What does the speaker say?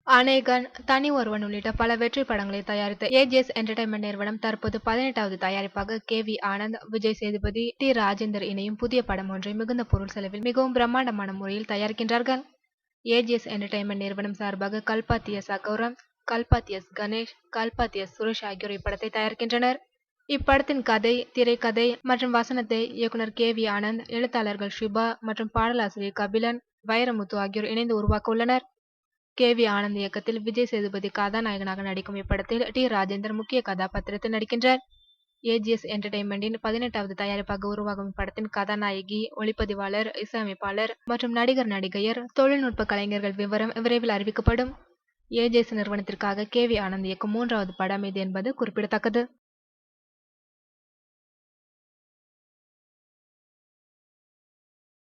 அநேகன், தனி ஒருவன் உள்ளிட்ட பல வெற்றி படங்களை தயாரித்த ஏஜிஎஸ் என்டர்டைன்மெண்ட் நிறுவனம் தற்போது 18வது தயாரிப்பாக கே.வி. ஆனந்த், விஜய் சேதுபதி, டி. ராஜேந்தர் இணையும் புதிய படம் ஒன்றை மிகுந்த பொருள் செலவில் மிகவும் பிரம்மாண்டமான முறையில் தயாரிக்கின்றார்கள். ஏஜிஎஸ் என்டர்டைன்மெண்ட் நிறுவனம் சார்பாக Kalpathi S. Aghoram, Kalpathi S. Ganesh, Kalpathi S. Suresh ஆகியோர் இப்படத்தை தயாரிக்கின்றனர். இப்படத்தின் கதை, திரைக்கதை மற்றும் வசனத்தை இயக்குனர் கே.வி. ஆனந்த், எழுத்தாளர்கள் ஷிபா மற்றும் பாடலாசிரியர் கபிலன், வைரமுத்து ஆகியோர் இணைந்து உருவாக்க உள்ளனர். கே.வி. ஆனந்த் இயக்கத்தில் விஜய் சேதுபதி கதாநாயகனாக நடிக்கும் இப்படத்தில் டி. ராஜேந்தர் முக்கிய கதாபாத்திரத்தில் நடிக்கின்றார். ஏஜிஎஸ் என்டர்டைன்மெண்டின் 18வது தயாரிப்பாக உருவாகும் இப்படத்தின் கதாநாயகி, ஒளிப்பதிவாளர், இசையமைப்பாளர் மற்றும் நடிகர் நடிகையர், தொழில்நுட்ப கலைஞர்கள் விவரம் விரைவில் அறிவிக்கப்படும். ஏஜிஎஸ் நிறுவனத்திற்காக கே.வி. ஆனந்த் இயக்கும் 3வது படம் இது என்பது குறிப்பிடத்தக்கது.